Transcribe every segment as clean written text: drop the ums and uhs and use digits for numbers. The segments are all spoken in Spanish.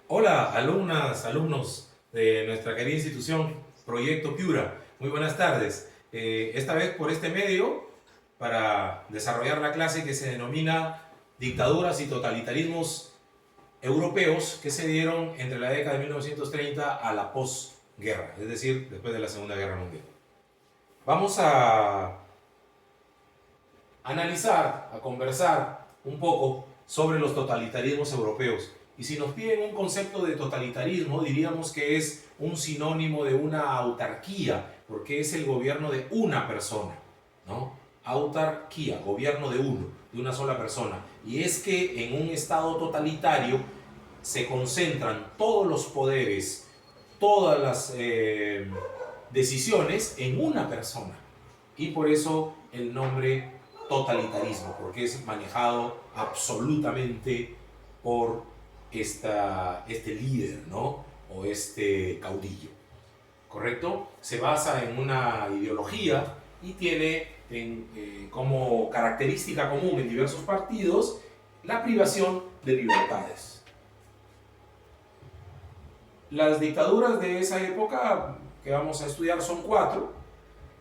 Hola, alumnas, alumnos de nuestra querida institución, Proyecto Piura. Muy buenas tardes. Esta vez por este medio para desarrollar la clase que se denomina Dictaduras y totalitarismos europeos que se dieron entre la década de 1930 a la posguerra, es decir, después de la Segunda Guerra Mundial. Vamos a analizar, a conversar un poco sobre los totalitarismos europeos. Y si nos piden un concepto de totalitarismo, diríamos que es un sinónimo de una autarquía, porque es el gobierno de una persona, ¿no? Autarquía, gobierno de uno, de una sola persona. Y es que en un estado totalitario se concentran todos los poderes, todas las decisiones en una persona. Y por eso el nombre totalitarismo, porque es manejado absolutamente por este líder, ¿no? O este caudillo, ¿correcto? Se basa en una ideología y tiene como característica común en diversos partidos la privación de libertades. Las dictaduras de esa época que vamos a estudiar son cuatro: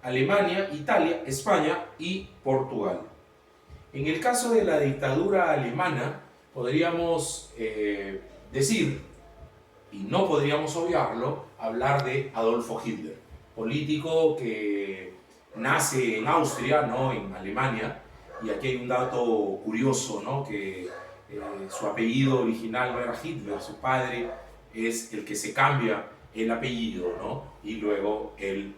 Alemania, Italia, España y Portugal. En el caso de la dictadura alemana, podríamos decir, y no podríamos obviarlo, hablar de Adolfo Hitler, político que nace en Austria, no en Alemania. Y aquí hay un dato curioso, ¿no? Que su apellido original no era Hitler, su padre es el que se cambia el apellido, ¿no? Y luego él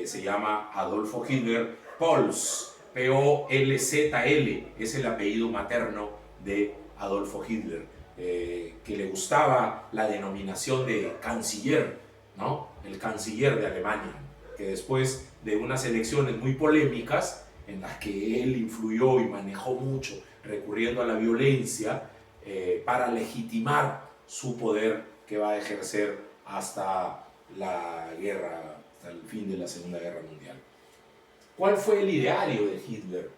se llama Adolfo Hitler Pols, P-O-L-Z-L, es el apellido materno de Adolfo Hitler, que le gustaba la denominación de canciller, ¿no? El canciller de Alemania, que después de unas elecciones muy polémicas, en las que él influyó y manejó mucho, recurriendo a la violencia, para legitimar su poder que va a ejercer hasta la guerra, hasta el fin de la Segunda Guerra Mundial. ¿Cuál fue el ideario de Hitler?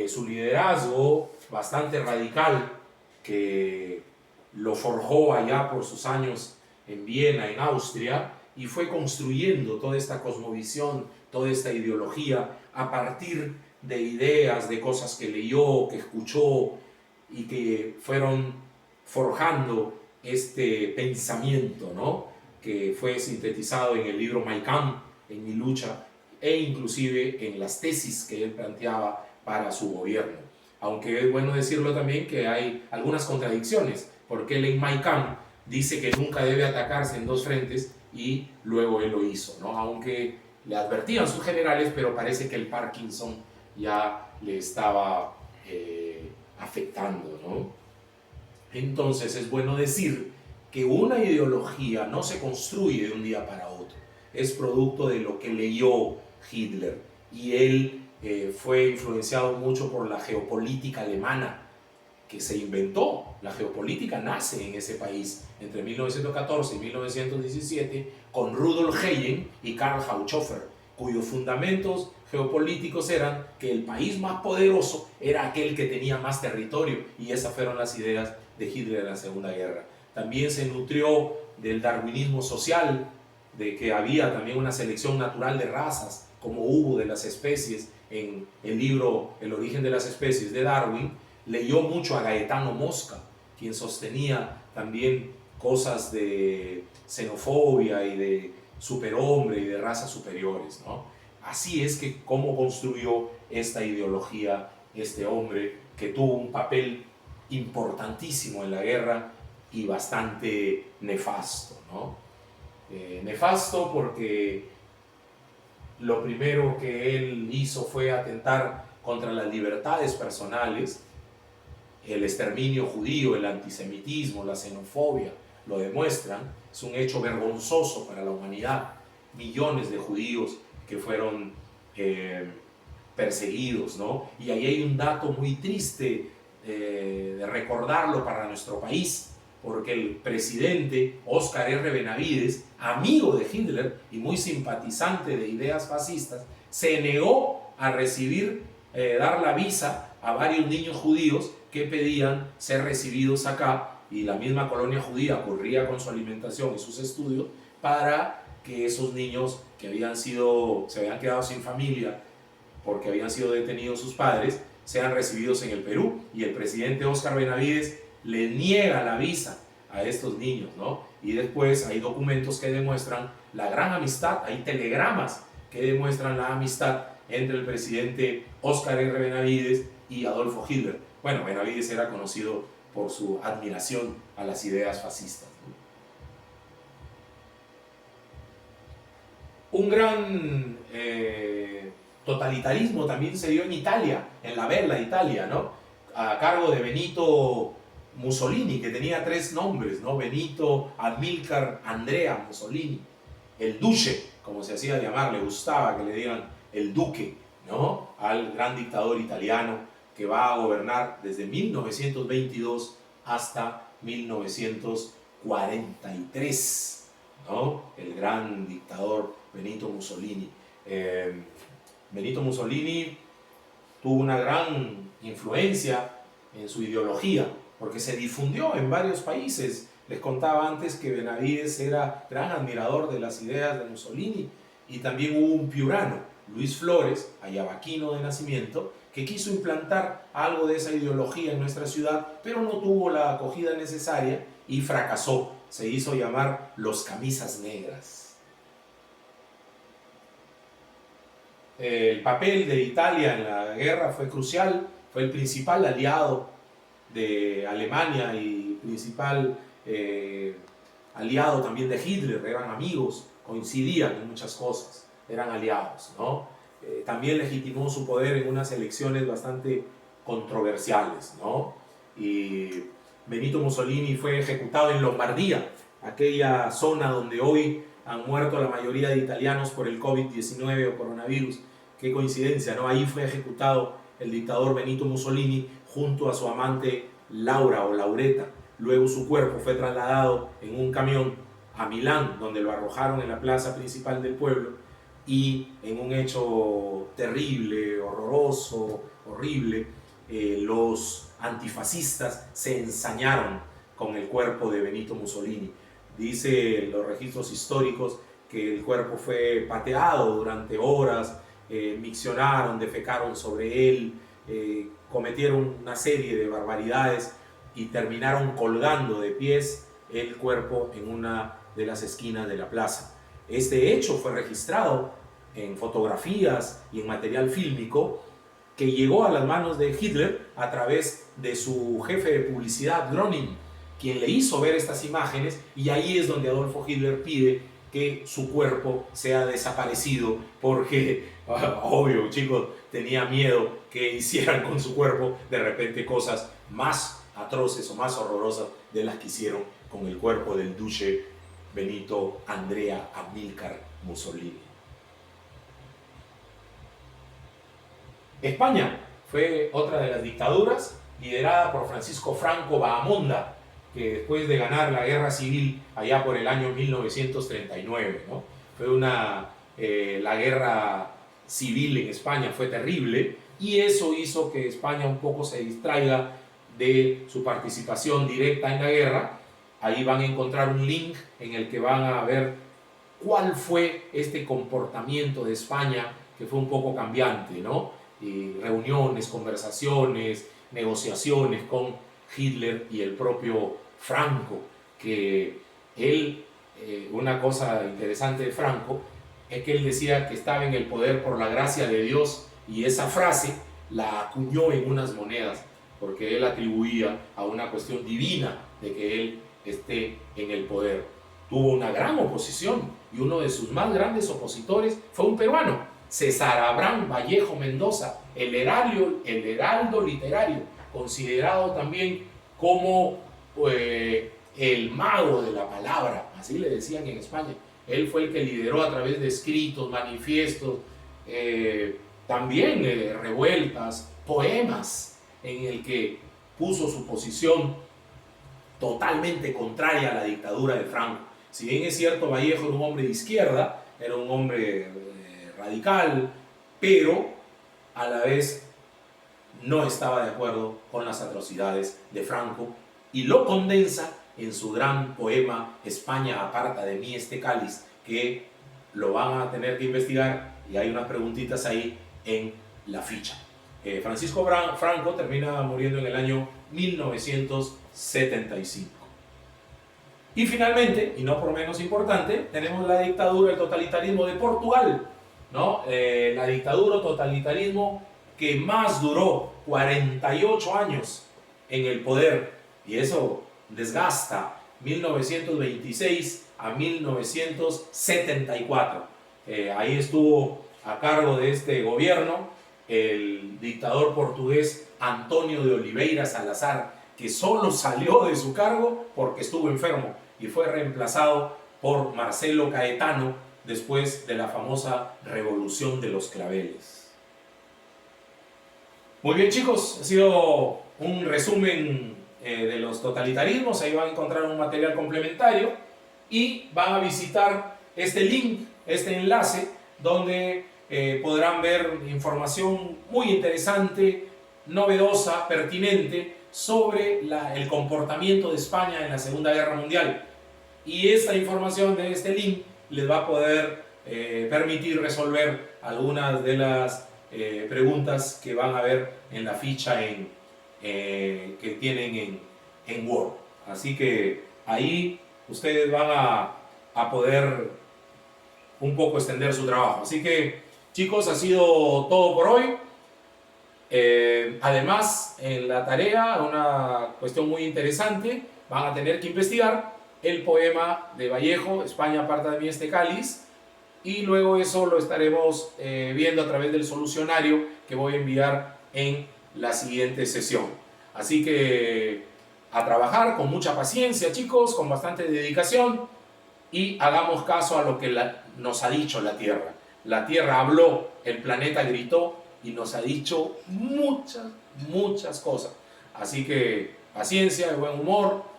Su liderazgo bastante radical, que lo forjó allá por sus años en Viena, en Austria, y fue construyendo toda esta cosmovisión, toda esta ideología a partir de ideas, de cosas que leyó, que escuchó y que fueron forjando este pensamiento, ¿no? Que fue sintetizado en el libro Mein Kampf, en Mi lucha, e inclusive en las tesis que él planteaba para su gobierno. Aunque es bueno decirlo también que hay algunas contradicciones, porque él en Mein Kampf dice que nunca debe atacarse en dos frentes y luego él lo hizo, ¿no? Aunque le advertían sus generales, pero parece que el Parkinson ya le estaba afectando, ¿no? Entonces es bueno decir que una ideología no se construye de un día para otro, es producto de lo que leyó Hitler, y él fue influenciado mucho por la geopolítica alemana que se inventó. La geopolítica nace en ese país entre 1914 y 1917 con Rudolf Hayek y Karl Haushofer, cuyos fundamentos geopolíticos eran que el país más poderoso era aquel que tenía más territorio, y esas fueron las ideas de Hitler en la Segunda Guerra. También se nutrió del darwinismo social, de que había también una selección natural de razas, como hubo de las especies en el libro El origen de las especies de Darwin. Leyó mucho a Gaetano Mosca, quien sostenía también cosas de xenofobia y de superhombre y de razas superiores, ¿no? Así es que cómo construyó esta ideología este hombre, que tuvo un papel importantísimo en la guerra y bastante nefasto, ¿no? Nefasto porque lo primero que él hizo fue atentar contra las libertades personales. El exterminio judío, el antisemitismo, la xenofobia lo demuestran. Es un hecho vergonzoso para la humanidad. Millones de judíos que fueron perseguidos, ¿no? Y ahí hay un dato muy triste de recordarlo para nuestro país, porque el presidente Óscar R. Benavides, amigo de Hitler y muy simpatizante de ideas fascistas, se negó a recibir, dar la visa a varios niños judíos que pedían ser recibidos acá, y la misma colonia judía corría con su alimentación y sus estudios para que esos niños que se habían quedado sin familia porque habían sido detenidos sus padres, sean recibidos en el Perú. Y el presidente Óscar Benavides le niega la visa a estos niños, ¿no? Y después hay documentos que demuestran la gran amistad, hay telegramas que demuestran la amistad entre el presidente Óscar R. Benavides y Adolfo Hitler. Bueno, Benavides era conocido por su admiración a las ideas fascistas, ¿no? Un gran totalitarismo también se dio en Italia, en la Bella Italia, ¿no? A cargo de Benito Mussolini, que tenía 3 nombres, ¿no? Benito Amilcar Andrea Mussolini, el Duce, como se hacía llamar, le gustaba que le digan el Duque, ¿no? Al gran dictador italiano que va a gobernar desde 1922 hasta 1943, ¿no? El gran dictador Benito Mussolini. Benito Mussolini tuvo una gran influencia en su ideología, porque se difundió en varios países. Les contaba antes que Benavides era gran admirador de las ideas de Mussolini, y también hubo un piurano, Luis Flores, ayabaquino de nacimiento, que quiso implantar algo de esa ideología en nuestra ciudad, pero no tuvo la acogida necesaria y fracasó. Se hizo llamar los camisas negras. El papel de Italia en la guerra fue crucial, fue el principal aliado de Alemania y principal aliado también de Hitler. Eran amigos, coincidían en muchas cosas, eran aliados, ¿no? También legitimó su poder en unas elecciones bastante controversiales, ¿no? Y Benito Mussolini fue ejecutado en Lombardía, aquella zona donde hoy han muerto la mayoría de italianos por el COVID-19 o coronavirus. Qué coincidencia, ¿no? Ahí fue ejecutado el dictador Benito Mussolini junto a su amante Laura o Laureta. Luego su cuerpo fue trasladado en un camión a Milán, donde lo arrojaron en la plaza principal del pueblo, y en un hecho terrible, horroroso, horrible, los antifascistas se ensañaron con el cuerpo de Benito Mussolini. Dice los registros históricos que el cuerpo fue pateado durante horas, miccionaron, defecaron sobre él, cometieron una serie de barbaridades y terminaron colgando de pies el cuerpo en una de las esquinas de la plaza. Este hecho fue registrado en fotografías y en material fílmico que llegó a las manos de Hitler a través de su jefe de publicidad, Groening, quien le hizo ver estas imágenes, y ahí es donde Adolfo Hitler pide que su cuerpo sea desaparecido porque, obvio, chicos, tenía miedo que hicieran con su cuerpo de repente cosas más atroces o más horrorosas de las que hicieron con el cuerpo del duce Benito Andrea Amilcar Mussolini. España fue otra de las dictaduras liderada por Francisco Franco Bahamonda, que después de ganar la guerra civil allá por el año 1939, ¿no? La guerra civil en España fue terrible, y eso hizo que España un poco se distraiga de su participación directa en la guerra. Ahí van a encontrar un link en el que van a ver cuál fue este comportamiento de España, que fue un poco cambiante, ¿no? Reuniones, conversaciones, negociaciones con Hitler y el propio Franco, que él, una cosa interesante de Franco, es que él decía que estaba en el poder por la gracia de Dios, y esa frase la acuñó en unas monedas, porque él atribuía a una cuestión divina de que él esté en el poder. Tuvo una gran oposición, y uno de sus más grandes opositores fue un peruano, César Abraham Vallejo Mendoza, el heraldo literario, considerado también como el mago de la palabra, así le decían en España. Él fue el que lideró a través de escritos, manifiestos, también revueltas, poemas, en el que puso su posición totalmente contraria a la dictadura de Franco. Si bien es cierto, Vallejo era un hombre de izquierda, era un hombre radical, pero a la vez no estaba de acuerdo con las atrocidades de Franco, y lo condensa en su gran poema España aparta de mí este cáliz, que lo van a tener que investigar y hay unas preguntitas ahí en la ficha. Francisco Franco termina muriendo en el año 1975. Y finalmente, y no por menos importante, tenemos la dictadura, el totalitarismo de Portugal, ¿no? La dictadura o totalitarismo que más duró 48 años en el poder, y eso desgasta, 1926 a 1974. Ahí estuvo a cargo de este gobierno el dictador portugués António de Oliveira Salazar, que solo salió de su cargo porque estuvo enfermo y fue reemplazado por Marcelo Caetano después de la famosa Revolución de los Claveles. Muy bien, chicos, ha sido un resumen de los totalitarismos. Ahí van a encontrar un material complementario y van a visitar este link, este enlace, donde podrán ver información muy interesante, novedosa, pertinente sobre el comportamiento de España en la Segunda Guerra Mundial. Y esta información de este link les va a poder permitir resolver algunas de las preguntas que van a ver en la ficha que tienen en Word. Así que ahí ustedes van a poder un poco extender su trabajo. Así que, chicos, ha sido todo por hoy. Además, en la tarea, una cuestión muy interesante, van a tener que investigar el poema de Vallejo, España aparta de mí este cáliz, y luego eso lo estaremos viendo a través del solucionario que voy a enviar en la siguiente sesión. Así que a trabajar con mucha paciencia, chicos, con bastante dedicación, y hagamos caso a lo que nos ha dicho la Tierra. La Tierra habló, el planeta gritó y nos ha dicho muchas cosas. Así que paciencia y buen humor,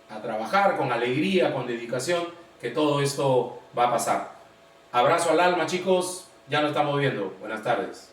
a trabajar con alegría, con dedicación, que todo esto va a pasar. Abrazo al alma, chicos, ya nos estamos viendo. Buenas tardes.